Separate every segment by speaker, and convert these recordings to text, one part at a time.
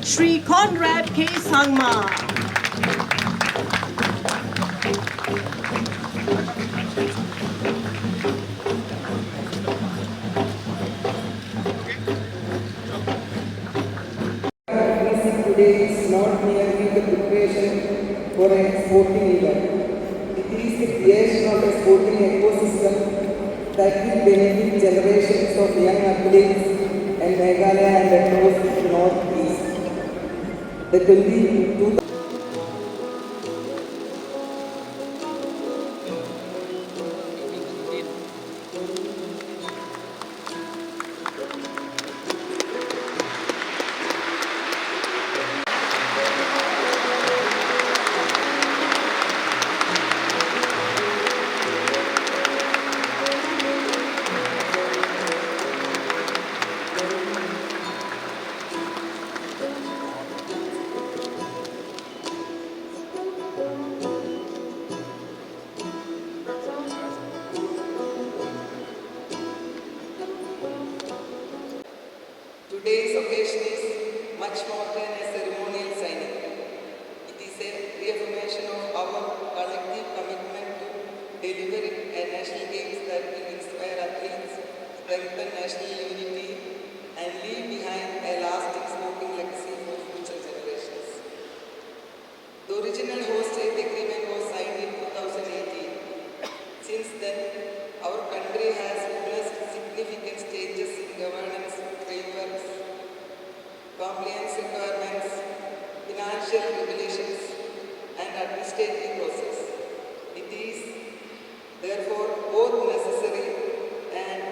Speaker 1: Shri Conrad K. Sangma.
Speaker 2: Today is not merely the preparation for a sporting event. It is the creation of a sporting ecosystem that will benefit generations of young athletes and Meghalaya and across the Northeast. The 22 Today's occasion is much more than a ceremonial signing. It is a reaffirmation of our collective commitment to delivering a national games that will inspire athletes, strengthen national unity, and leave behind a lasting sporting legacy for future generations. The original host state agreement was signed in 2018. Since then, our country has witnessed significant changes in governance frameworks, compliance requirements, financial regulations, and administrative process. It is therefore both necessary and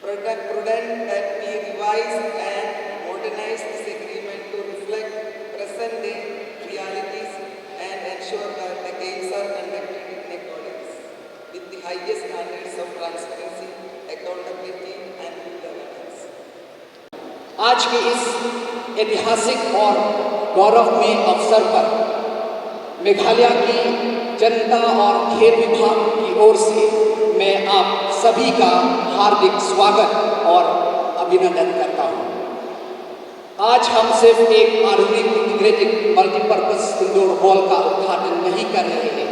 Speaker 2: prudent that we revise and modernize this agreement to reflect present-day realities and ensure that the games are conducted in accordance with the highest standards of transparency, accountability, and good governance.
Speaker 3: आज के इस ऐतिहासिक और गौरवमय अवसर पर मेघालय की जनता और खेल विभाग की ओर से मैं आप सभी का हार्दिक स्वागत और अभिनंदन करता हूं। आज हम सिर्फ एक आधुनिक इंटीग्रेटेड मल्टीपर्पज इंडोर हॉल का उद्घाटन नहीं कर रहे हैं,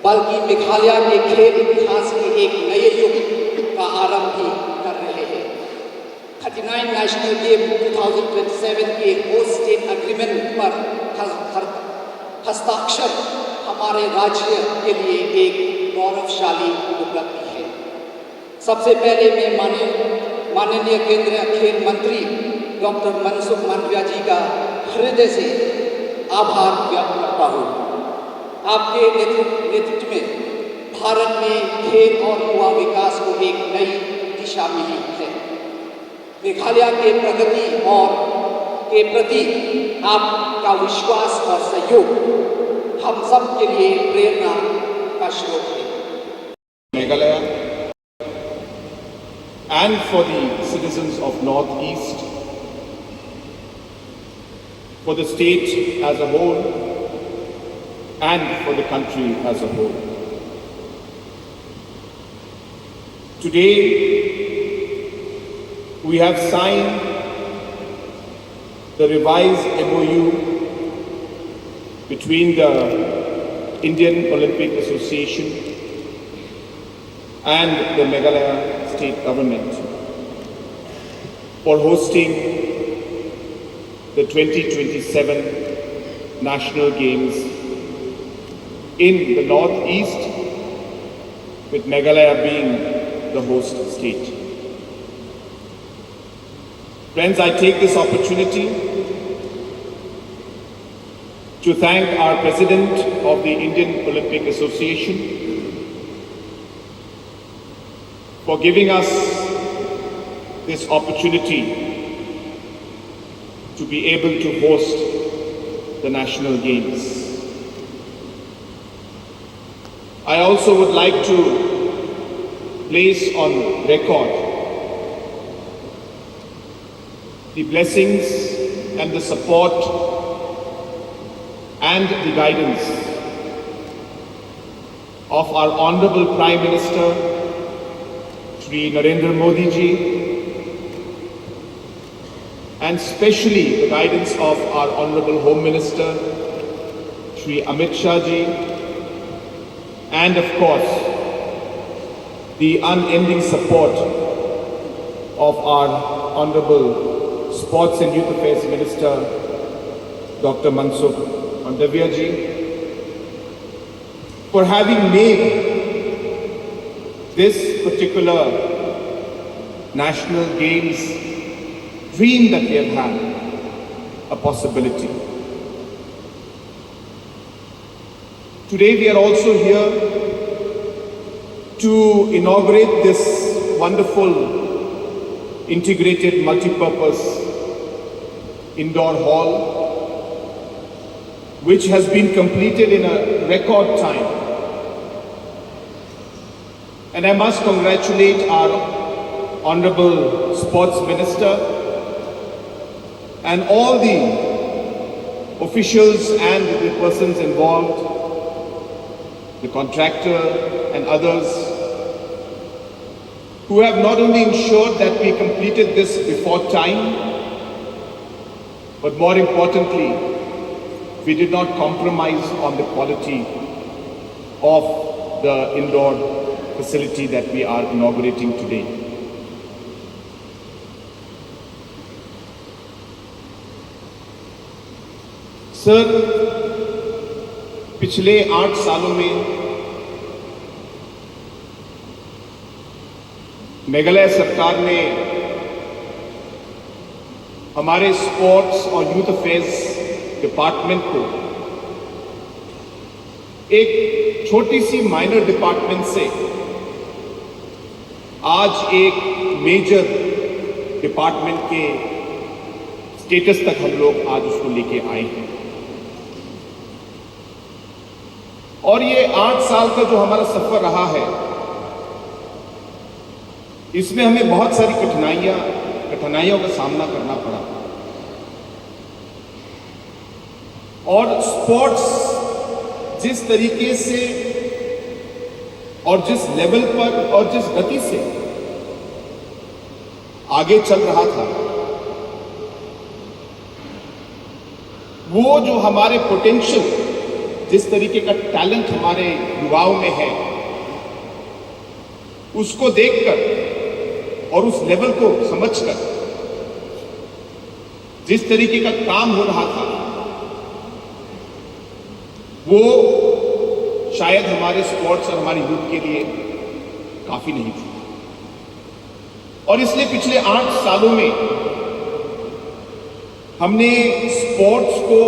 Speaker 3: बल्कि मेघालय के खेल इतिहास के एक नए युग का आरंभ भी कर रहे हैं। 39 नेशनल गेम 2027 के होस्ट स्टेट एग्रीमेंट पर हस्ताक्षर हमारे राज्य के लिए एक गौरवशाली उपलब्धि है। सबसे पहले मैं माननीय केंद्रीय खेल मंत्री डॉक्टर मनसुख मांडविया जी का हृदय से आभार व्यक्त करता हूँ। आपके नेतृत्व में भारत में खेल और युवा विकास को एक नई दिशा मिली है। मेघालय के प्रगति और के प्रति आपका विश्वास और सहयोग हम सब के लिए प्रेरणा का स्रोत है।
Speaker 4: Meghalaya and for the citizens of Northeast, for the state as a whole and for the country as a whole. Today we have signed the revised MOU between the Indian Olympic Association and the Meghalaya state government for hosting the 2027 National Games in the Northeast, with Meghalaya being the host state. Friends, I take this opportunity to thank our President of the Indian Olympic Association for giving us this opportunity to be able to host the National Games. I also would like to place on record the blessings and the support and the guidance of our Honorable Prime Minister, Shri Narendra Modi ji, and especially the guidance of our Honorable Home Minister, Shri Amit Shah Ji, and of course, the unending support of our Honorable Sports and Youth Affairs Minister, Dr. Mansukh Mandaviya Ji, for having made this particular National Games dream that we have had a possibility. Today we are also here to inaugurate this wonderful integrated multi-purpose indoor hall, which has been completed in a record time. And I must congratulate our Honorable Sports Minister and all the officials and the persons involved, the contractor and others, who have not only ensured that we completed this before time, but more importantly, we did not compromise on the quality of the indoor facility that we are inaugurating today. Sir, पिछले 8 सालों में मेघालय सरकार ने हमारे sports और youth affairs department को एक छोटी सी माइनर डिपार्टमेंट से आज एक मेजर डिपार्टमेंट के स्टेटस तक हम लोग आज उसको लेके आए हैं। और ये 8 साल का जो हमारा सफर रहा है, इसमें हमें बहुत सारी कठिनाइयों का सामना करना पड़ा। और स्पोर्ट्स जिस तरीके से और जिस लेवल पर और जिस गति से आगे चल रहा था, वो जो हमारे पोटेंशियल, जिस तरीके का टैलेंट हमारे युवाओं में है, उसको देखकर और उस लेवल को समझकर जिस तरीके का काम हो रहा था, वो शायद हमारे स्पोर्ट्स और हमारे यूथ के लिए काफी नहीं थी। और इसलिए पिछले 8 सालों में हमने स्पोर्ट्स को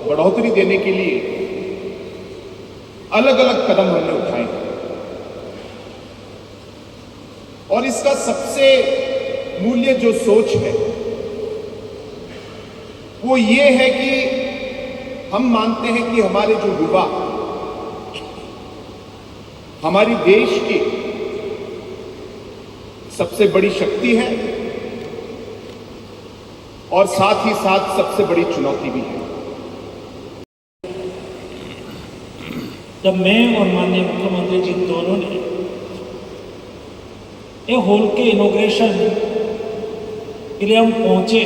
Speaker 4: बढ़ोतरी देने के लिए अलग अलग कदम हमने उठाए। और इसका सबसे मूल्य जो सोच है, वो ये है कि हम मानते हैं कि हमारे जो युवा हमारी देश की सबसे बड़ी शक्ति है और साथ ही साथ सबसे बड़ी चुनौती भी है।
Speaker 5: जब मैं और माननीय मुख्यमंत्री जी दोनों ने ये हॉल के इनॉग्रेशन के लिए हम पहुंचे,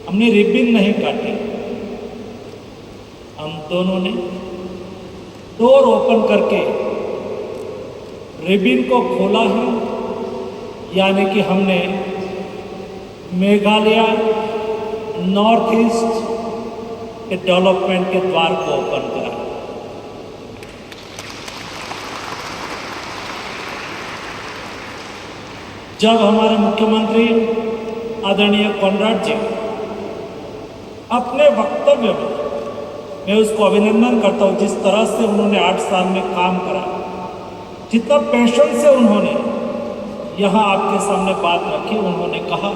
Speaker 5: हमने रिबन नहीं काटी, हम दोनों ने डोर ओपन करके रिबन को खोला है। यानी कि हमने मेघालय नॉर्थ ईस्ट के डेवलपमेंट के द्वार को ओपन करा। जब हमारे मुख्यमंत्री आदरणीय कॉनराड जी अपने वक्तव्य में, मैं उसको अभिनंदन करता हूँ, जिस तरह से उन्होंने 8 साल में काम करा, जितना पैशन से उन्होंने यहाँ आपके सामने बात रखी। उन्होंने कहा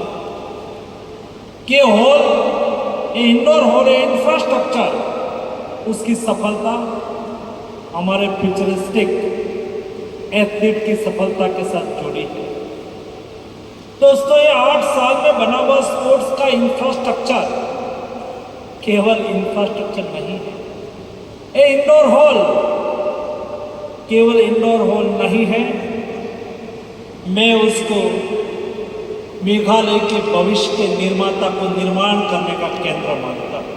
Speaker 5: कि हॉल, इंडोर हॉल, इंफ्रास्ट्रक्चर, उसकी सफलता हमारे फ्यूचरिस्टिक एथलीट की सफलता के साथ जुड़ी है। दोस्तों, ये 8 साल में बना हुआ स्पोर्ट्स का इंफ्रास्ट्रक्चर केवल इंफ्रास्ट्रक्चर नहीं है। ये इंडोर हॉल केवल इंडोर हॉल नहीं है, मैं उसको मेघालय के भविष्य के निर्माता को निर्माण करने का केंद्र मानता है।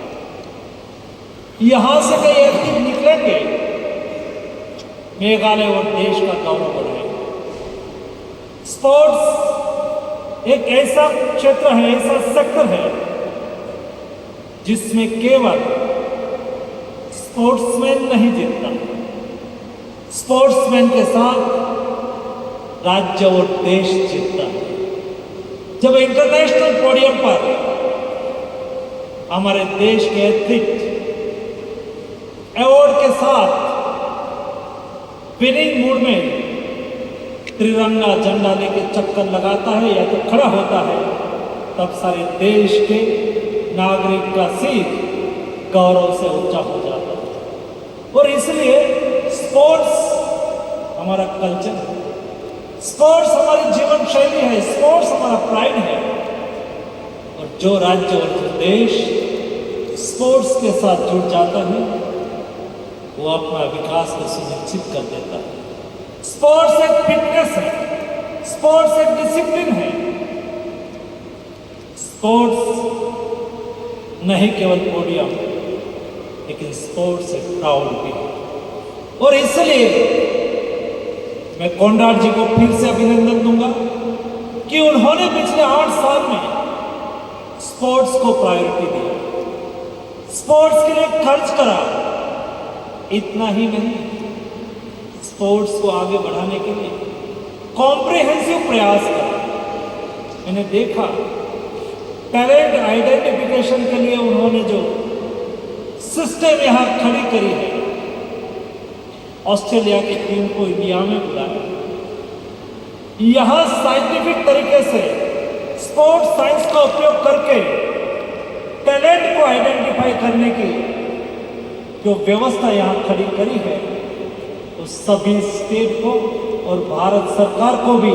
Speaker 5: यहां से कई एथलीट निकलेंगे, मेघालय और देश का गौरव बढ़ाएंगे। स्पोर्ट्स एक ऐसा क्षेत्र है, ऐसा सेक्टर है जिसमें केवल स्पोर्ट्समैन नहीं जीतता, स्पोर्ट्समैन के साथ राज्य और देश जीतता है। जब इंटरनेशनल पोडियम पर हमारे देश के एथलीट अवार्ड के साथ विनिंग मूड में त्रिरंगा झंडा लेके चक्कर लगाता है या तो खड़ा होता है, तब सारे देश के नागरिक का सिर गौरव से ऊंचा हो जाता है। और इसलिए स्पोर्ट्स हमारा कल्चर है, स्पोर्ट्स हमारी जीवन शैली है, स्पोर्ट्स हमारा प्राइड है। और जो राज्य और जो देश स्पोर्ट्स के साथ जुड़ जाता है वो अपना विकास को सुनिश्चित कर देता है। स्पोर्ट्स एक फिटनेस है, स्पोर्ट्स एक डिसिप्लिन है, स्पोर्ट्स नहीं केवल पोडियम लेकिन स्पोर्ट्स एक प्राउड भी है। और इसलिए मैं कोनराड जी को फिर से अभिनंदन दूंगा कि उन्होंने पिछले 8 साल में स्पोर्ट्स को प्रायोरिटी दिया, स्पोर्ट्स के लिए खर्च करा। इतना ही नहीं, स्पोर्ट्स को आगे बढ़ाने के लिए कॉम्प्रिहेंसिव प्रयास करा। मैंने देखा टैलेंट आइडेंटिफिकेशन के लिए उन्होंने जो सिस्टम यहां खड़ी करी है, ऑस्ट्रेलिया की टीम को इंडिया में बुलाया, यहां साइंटिफिक तरीके से स्पोर्ट्स साइंस का उपयोग करके टैलेंट को आइडेंटिफाई करने की जो व्यवस्था यहां खड़ी करी है, तो सभी स्टेट को और भारत सरकार को भी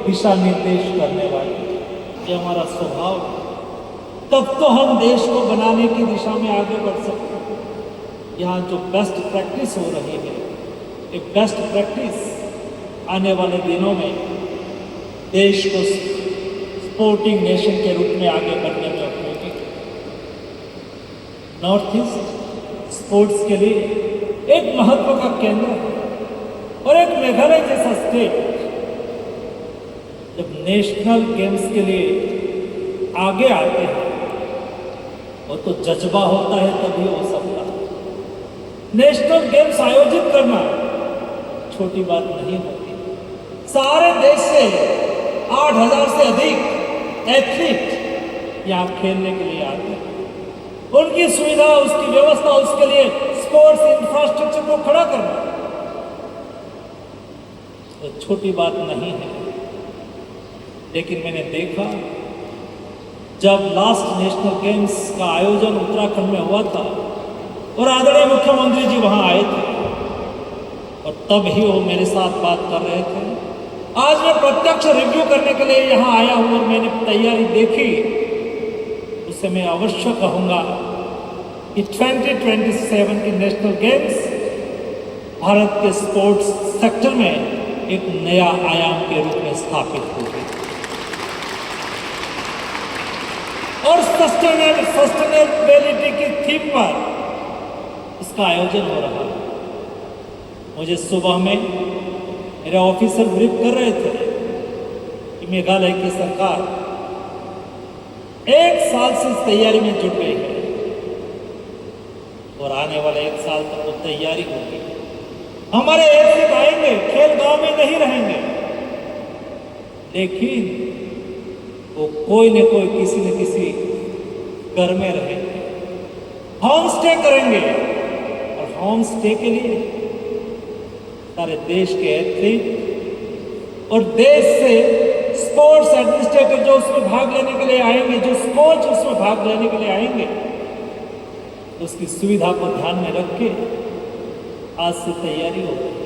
Speaker 5: दिशा निर्देश करने वाली है। ये हमारा स्वभाव है, तब तो हम देश को बनाने की दिशा में आगे बढ़ सकते हैं। यहाँ जो बेस्ट प्रैक्टिस हो रही है, एक बेस्ट प्रैक्टिस आने वाले दिनों में देश को स्पोर्टिंग नेशन के रूप में आगे बढ़ने में उपयोगी। नॉर्थ ईस्ट स्पोर्ट्स के लिए एक महत्व का केंद्र है और एक मेघालय जैसा स्टेट जब नेशनल गेम्स के लिए आगे आते हैं वो तो जज्बा होता है, तभी हो सकता है। नेशनल गेम्स आयोजित करना छोटी बात नहीं होती। सारे देश से 8,000 से अधिक एथलीट यहाँ खेलने के लिए आते हैं। उनकी सुविधा, उसकी व्यवस्था, उसके लिए स्पोर्ट्स इंफ्रास्ट्रक्चर को खड़ा करना तो छोटी बात नहीं है। लेकिन मैंने देखा जब लास्ट नेशनल गेम्स का आयोजन उत्तराखंड में हुआ था और आदरणीय मुख्यमंत्री जी वहां आए थे और तब ही वो मेरे साथ बात कर रहे थे। आज मैं प्रत्यक्ष रिव्यू करने के लिए यहाँ आया हूँ और मैंने तैयारी देखी, उससे मैं अवश्य कहूँगा कि 2027 की नेशनल गेम्स भारत के स्पोर्ट्स सेक्टर में एक नया आयाम के रूप में स्थापित होगी और सस्टेनेबिलिटी की थीम पर इसका आयोजन हो रहा है। मुझे सुबह में मेरे ऑफिसर ब्रीफ कर रहे थे कि मेघालय की सरकार 1 साल से इस तैयारी में जुट गई है और आने वाले 1 साल तक तो तैयारी होगी। हमारे एथलीट आएंगे, खेल गांव में नहीं रहेंगे, लेकिन वो कोई न कोई किसी न किसी घर में रहेंगे, होम स्टे करेंगे और होम स्टे के लिए सारे देश के एथलीट और देश से स्पोर्ट्स एडमिनिस्ट्रेटर जो उसमें भाग लेने के लिए आएंगे, जो कोच उसमें भाग लेने के लिए आएंगे, उसकी सुविधा को ध्यान में रख के आज से तैयारी होगी।